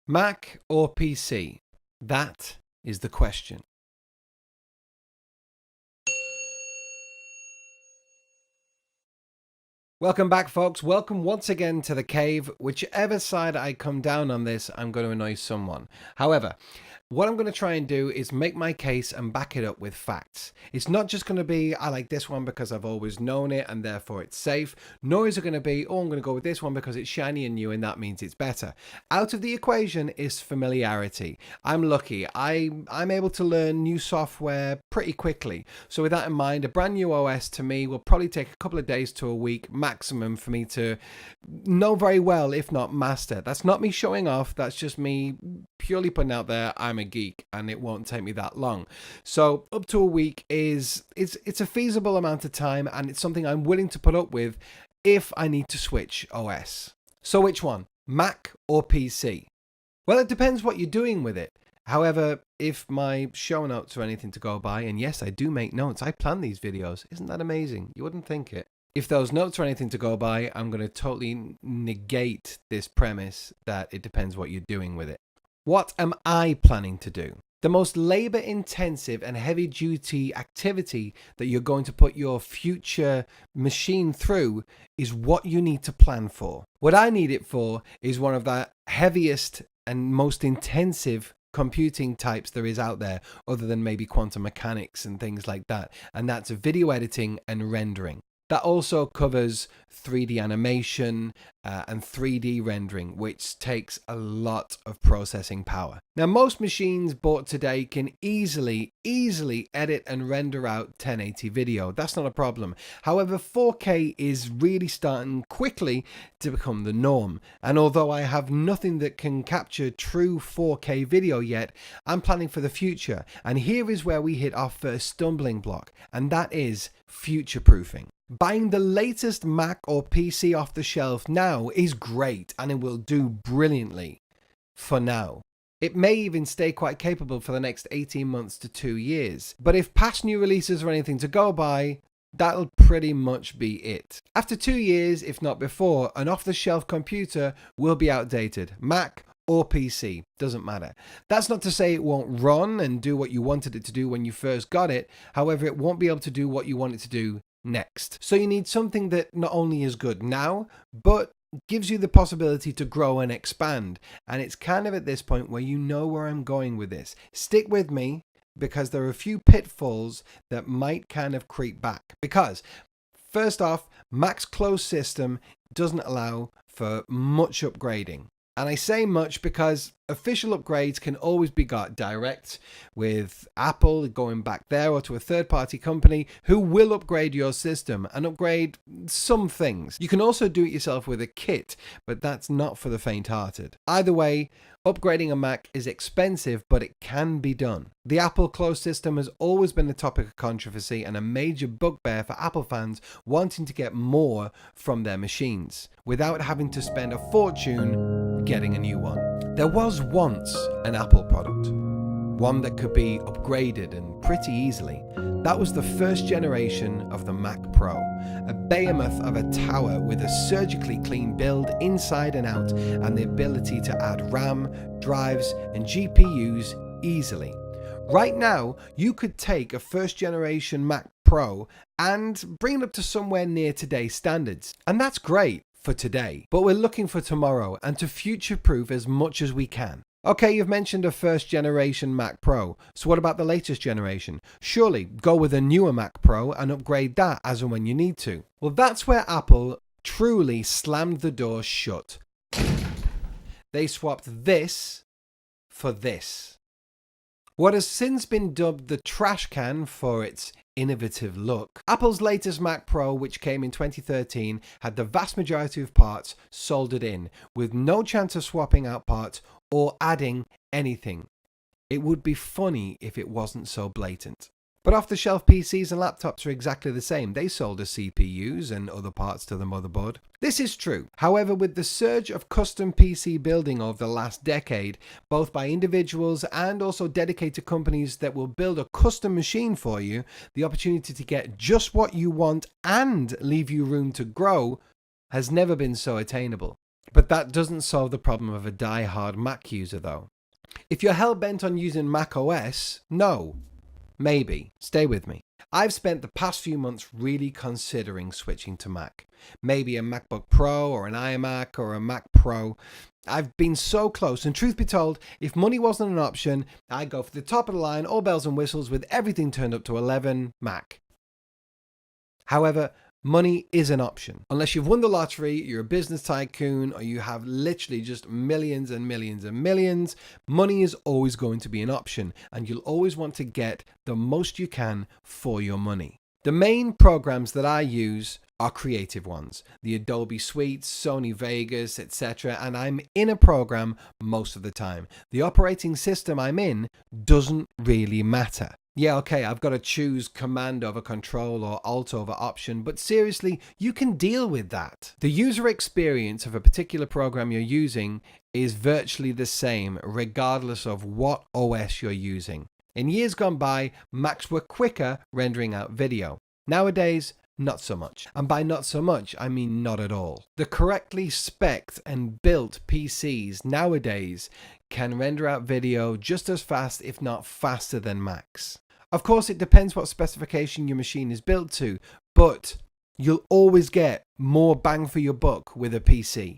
Mac or PC? That is the question. Welcome back, folks. Welcome once again to the cave. Whichever side I come down on this, I'm going to annoy someone. However, what I'm going to try and do is make my case and back it up with facts. It's not just going to be, I like this one because I've always known it and therefore it's safe. Nor is it going to be, oh, I'm going to go with this one because it's shiny and new and that means it's better. Out of the equation is familiarity. I'm lucky. I'm able to learn new software pretty quickly. So with that in mind, a brand new OS to me will probably take a couple of days to a week maximum for me to know very well, if not master. That's not me showing off. That's just me purely putting out there, I'm a geek and it won't take me that long. So up to a week it's a feasible amount of time, and it's something I'm willing to put up with if I need to switch OS. So which one? Mac or PC? Well, it depends what you're doing with it. However, if my show notes are anything to go by, and yes, I do make notes, I plan these videos. Isn't that amazing? You wouldn't think it. If those notes are anything to go by, I'm going to totally negate this premise that it depends what you're doing with it. What am I planning to do? The most labor intensive and heavy duty activity that you're going to put your future machine through is what you need to plan for. What I need it for is one of the heaviest and most intensive computing types there is out there, other than maybe quantum mechanics and things like that. And that's video editing and rendering. That also covers 3D animation and 3D rendering, which takes a lot of processing power. Now, most machines bought today can easily edit and render out 1080 video. That's not a problem. However, 4K is really starting quickly to become the norm. And although I have nothing that can capture true 4K video yet, I'm planning for the future. And here is where we hit our first stumbling block, and that is future-proofing. Buying the latest Mac or PC off the shelf now is great, and it will do brilliantly for now. It may even stay quite capable for the next 18 months to 2 years. But if past new releases are anything to go by, that'll pretty much be it. After 2 years, if not before, an off-the-shelf computer will be outdated. Mac or PC, doesn't matter. That's not to say it won't run and do what you wanted it to do when you first got it. However, it won't be able to do what you want it to do next. So you need something that not only is good now, but gives you the possibility to grow and expand. And it's kind of at this point where you know where I'm going with this. Stick with me, because there are a few pitfalls that might kind of creep back. Because first off, Mac's closed system doesn't allow for much upgrading. And I say much because official upgrades can always be got direct with Apple, going back there, or to a third-party company who will upgrade your system and upgrade some things. You can also do it yourself with a kit, but that's not for the faint-hearted. Either way, upgrading a Mac is expensive, but it can be done. The Apple closed system has always been a topic of controversy and a major bugbear for Apple fans wanting to get more from their machines without having to spend a fortune getting a new one. There was once an Apple product, one that could be upgraded and pretty easily. That was the first generation of the Mac Pro, a behemoth of a tower with a surgically clean build inside and out, and the ability to add RAM, drives, and GPUs easily. Right now, you could take a first generation Mac Pro and bring it up to somewhere near today's standards. And that's great for today, but we're looking for tomorrow and to future-proof as much as we can. Okay, you've mentioned a first generation Mac Pro, so what about the latest generation? Surely go with a newer Mac Pro and upgrade that as and when you need to. Well, that's where Apple truly slammed the door shut. They swapped this for this. What has since been dubbed the trash can for its innovative look. Apple's latest Mac Pro, which came in 2013, had the vast majority of parts soldered in, with no chance of swapping out parts or adding anything. It would be funny if it wasn't so blatant. But off-the-shelf PCs and laptops are exactly the same. They solder CPUs and other parts to the motherboard. This is true. However, with the surge of custom PC building over the last decade, both by individuals and also dedicated companies that will build a custom machine for you, the opportunity to get just what you want and leave you room to grow has never been so attainable. But that doesn't solve the problem of a die-hard Mac user though. If you're hell-bent on using Mac OS, no. Maybe. Stay with me. I've spent the past few months really considering switching to Mac. Maybe a MacBook Pro or an iMac or a Mac Pro. I've been so close, and truth be told, if money wasn't an option, I'd go for the top of the line, all bells and whistles with everything turned up to 11, Mac. However, money is an option. Unless you've won the lottery, you're a business tycoon, or you have literally just millions and millions and millions, money is always going to be an option, and you'll always want to get the most you can for your money. The main programs that I use are creative ones, the Adobe Suites, Sony Vegas, etc., and I'm in a program most of the time. The operating system I'm in doesn't really matter. Yeah, okay, I've got to choose Command over Control or Alt over Option, but seriously, you can deal with that. The user experience of a particular program you're using is virtually the same regardless of what OS you're using. In years gone by, Macs were quicker rendering out video. Nowadays, not so much. And by not so much, I mean not at all. The correctly spec'd and built PCs nowadays can render out video just as fast, if not faster than Macs. Of course, it depends what specification your machine is built to, but you'll always get more bang for your buck with a PC.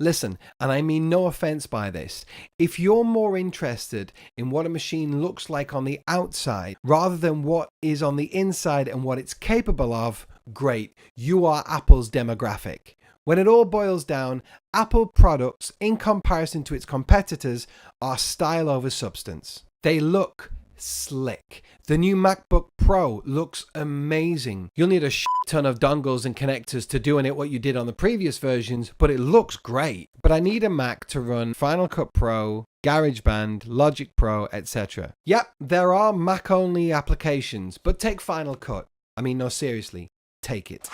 Listen, and I mean no offense by this, if you're more interested in what a machine looks like on the outside rather than what is on the inside and what it's capable of, great, you are Apple's demographic. When it all boils down, Apple products, in comparison to its competitors, are style over substance. They look slick. The new MacBook Pro looks amazing. You'll need a shit ton of dongles and connectors to do in it what you did on the previous versions, but it looks great. But I need a Mac to run Final Cut Pro, GarageBand, Logic Pro, etc. Yep, there are Mac-only applications, but take Final Cut. I mean, no, seriously, take it.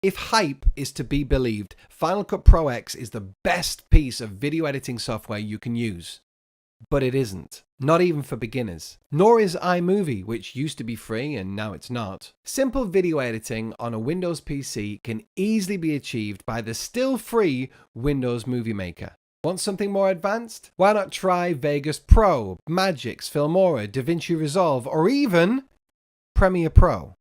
If hype is to be believed, Final Cut Pro X is the best piece of video editing software you can use. But it isn't. Not even for beginners. Nor is iMovie, which used to be free and now it's not. Simple video editing on a Windows PC can easily be achieved by the still free Windows Movie Maker. Want something more advanced? Why not try Vegas Pro, Magix, Filmora, DaVinci Resolve, or even Premiere Pro?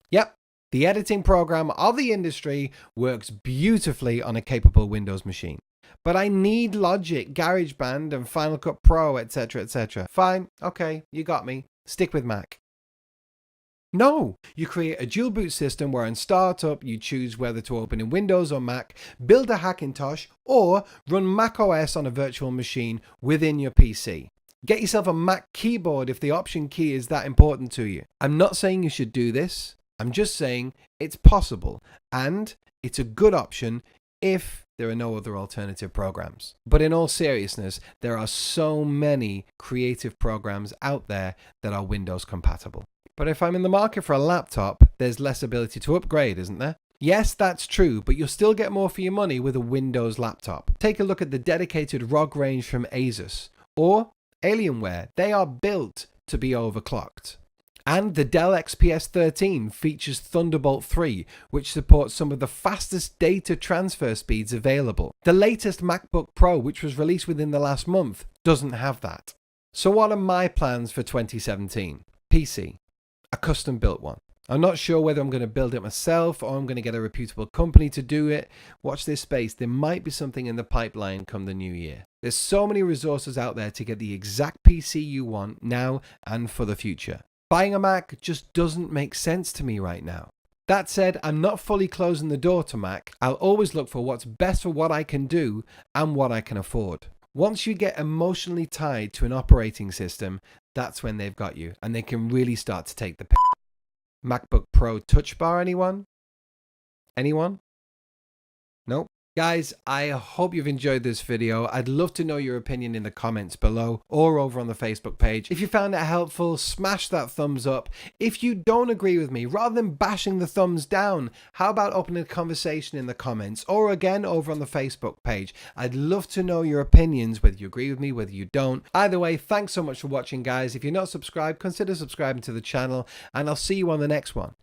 Yep, the editing program of the industry works beautifully on a capable Windows machine. But I need Logic, GarageBand, and Final Cut Pro, etc., etc. Fine, okay, you got me. Stick with Mac. No, you create a dual boot system where in startup you choose whether to open in Windows or Mac, build a Hackintosh, or run Mac OS on a virtual machine within your PC. Get yourself a Mac keyboard if the Option key is that important to you. I'm not saying you should do this. I'm just saying it's possible, and it's a good option if there are no other alternative programs. But in all seriousness, there are so many creative programs out there that are Windows compatible. But if I'm in the market for a laptop, there's less ability to upgrade, isn't there? Yes, that's true, but you'll still get more for your money with a Windows laptop. Take a look at the dedicated ROG range from Asus or Alienware. They are built to be overclocked. And the Dell XPS 13 features Thunderbolt 3, which supports some of the fastest data transfer speeds available. The latest MacBook Pro, which was released within the last month, doesn't have that. So what are my plans for 2017? PC. A custom built one. I'm not sure whether I'm going to build it myself or I'm going to get a reputable company to do it. Watch this space. There might be something in the pipeline come the new year. There's so many resources out there to get the exact PC you want now and for the future. Buying a Mac just doesn't make sense to me right now. That said, I'm not fully closing the door to Mac. I'll always look for what's best for what I can do and what I can afford. Once you get emotionally tied to an operating system, that's when they've got you and they can really start to take the piss. MacBook Pro Touch Bar, anyone? Anyone? Nope. Guys, I hope you've enjoyed this video. I'd love to know your opinion in the comments below or over on the Facebook page. If you found it helpful, smash that thumbs up. If you don't agree with me, rather than bashing the thumbs down, how about opening a conversation in the comments or again over on the Facebook page? I'd love to know your opinions, whether you agree with me, whether you don't. Either way, thanks so much for watching, guys. If you're not subscribed, consider subscribing to the channel and I'll see you on the next one.